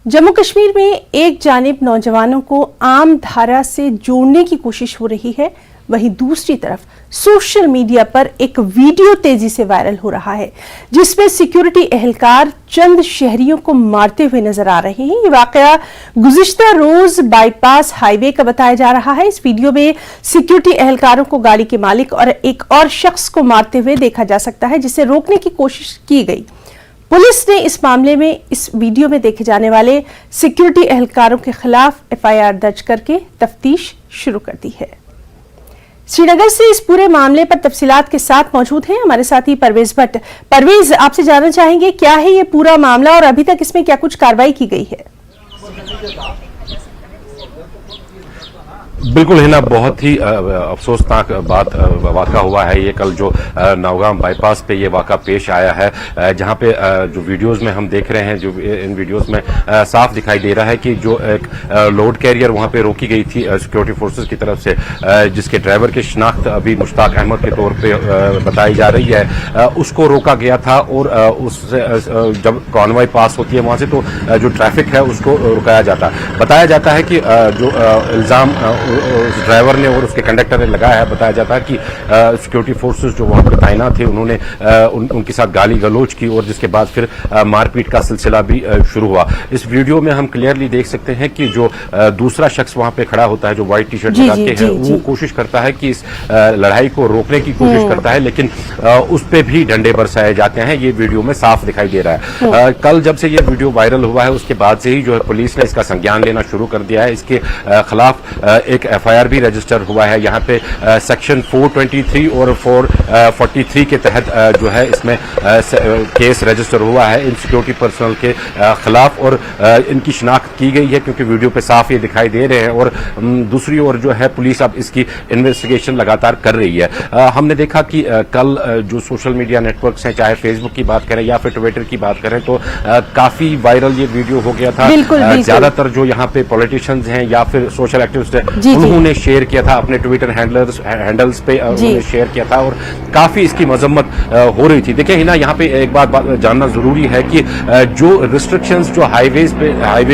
जम्मू कश्मीर में एक जानिब नौजवानों को आम धारा से जोड़ने की कोशिश हो रही है, वहीं दूसरी तरफ सोशल मीडिया पर एक वीडियो तेजी से वायरल हो रहा है जिसमें सिक्योरिटी एहलकार चंद शहरियों को मारते हुए नजर आ रहे हैं। ये वाकया गुज़िश्ता रोज बाईपास हाईवे का बताया जा रहा है। इस वीडियो में सिक्योरिटी एहलकारों को गाड़ी के मालिक और एक और शख्स को मारते हुए देखा जा सकता है, जिसे रोकने की कोशिश की गई। पुलिस ने इस मामले में इस वीडियो में देखे जाने वाले सिक्योरिटी एहलकारों के खिलाफ एफआईआर दर्ज करके तफ्तीश शुरू कर दी है। श्रीनगर से इस पूरे मामले पर तफसीलात के साथ मौजूद हैं हमारे साथी परवेज भट्ट। परवेज, आपसे जानना चाहेंगे क्या है ये पूरा मामला और अभी तक इसमें क्या कुछ कार्रवाई की गई है? बिल्कुल हिना, बहुत ही अफसोसनाक वाक़ा हुआ है ये। कल जो नौगाम बाईपास पे ये वाक़ा पेश आया है, जहां पे जो वीडियोस में हम देख रहे हैं, जो इन वीडियोस में साफ दिखाई दे रहा है कि जो एक लोड कैरियर वहां पे रोकी गई थी सिक्योरिटी फोर्सेस की तरफ से, जिसके ड्राइवर की शिनाख्त अभी मुश्ताक अहमद के तौर पे बताई जा रही है, उसको रोका गया था। और उससे जब कॉन्वॉय पास होती है वहां से तो जो ट्रैफिक है उसको रुकाया जाता। बताया जाता है कि जो इल्जाम उस ड्राइवर ने और उसके कंडक्टर ने लगाया है, बताया जाता है कि सिक्योरिटी फोर्सेस जो वहां पर तैनात थे उन्होंने उनके साथ गाली गलौज की और जिसके बाद फिर मारपीट का सिलसिला भी शुरू हुआ। इस वीडियो में हम क्लियरली देख सकते हैं कि जो दूसरा शख्स वहां पे खड़ा होता है, जो व्हाइट टी शर्ट लगा के है, वो कोशिश करता है कि इस लड़ाई को रोकने की कोशिश करता है, लेकिन उस पर भी डंडे बरसाए जाते हैं। ये वीडियो में साफ दिखाई दे रहा है। कल जब से ये वीडियो वायरल हुआ है उसके बाद से ही जो है पुलिस ने इसका संज्ञान लेना शुरू कर दिया है। इसके खिलाफ एक एफआईआर भी रजिस्टर हुआ है। यहाँ पे सेक्शन 423 और 443 के तहत जो है इसमें केस रजिस्टर हुआ है इन सिक्योरिटी पर्सनल के खिलाफ और इनकी शिनाख्त की गई है, क्योंकि वीडियो पे साफ ये दिखाई दे रहे हैं। और दूसरी ओर जो है पुलिस अब इसकी इन्वेस्टिगेशन लगातार कर रही है। हमने देखा कि कल जो सोशल मीडिया नेटवर्क्स हैं, चाहे फेसबुक की बात करें या फिर ट्विटर की बात करें, तो काफी वायरल ये वीडियो हो गया था। ज्यादातर जो यहाँ पे पॉलिटिशियंस हैं या फिर सोशल एक्टिविस्ट हैं उन्होंने शेयर किया था अपने ट्विटर हैंडल्स पे उन्होंने शेयर किया था और काफी इसकी मजम्मत हो रही थी। देखिए हिना, यहाँ पे एक बात जानना जरूरी है कि जो रिस्ट्रिक्शंस जो हाईवे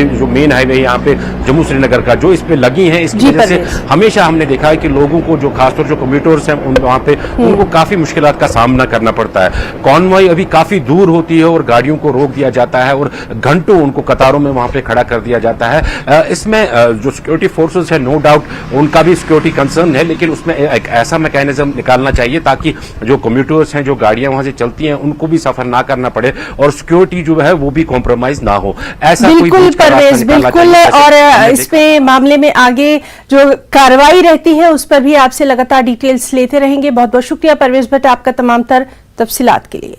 जो मेन हाईवे यहाँ पे जम्मू श्रीनगर का जो इस पे लगी हैं, इसकी वजह से हमेशा हमने देखा है कि लोगों को जो खासतौर जो कम्यूटर्स हैं वहां पे उनको काफी मुश्किलात का सामना करना पड़ता है। कॉन्वॉय अभी काफी दूर होती है और गाड़ियों को रोक दिया जाता है और घंटों उनको कतारों में वहां पे खड़ा कर दिया जाता है। इसमें जो सिक्योरिटी फोर्सेस है, नो डाउट उनका भी सिक्योरिटी कंसर्न है, लेकिन उसमें एक ऐसा मैकेनिज्म निकालना चाहिए ताकि जो कम्यूटर्स हैं, जो गाड़ियां वहां से चलती हैं, उनको भी सफर ना करना पड़े और सिक्योरिटी जो है वो भी कॉम्प्रोमाइज ना हो। ऐसा बिल्कुल परवेज, बिल्कुल। और इस पे मामले में आगे जो कार्रवाई रहती है उस पर भी आपसे लगातार डिटेल्स लेते रहेंगे। बहुत बहुत शुक्रिया परवेज भट्ट आपका तमाम तर तफसीलात के लिए।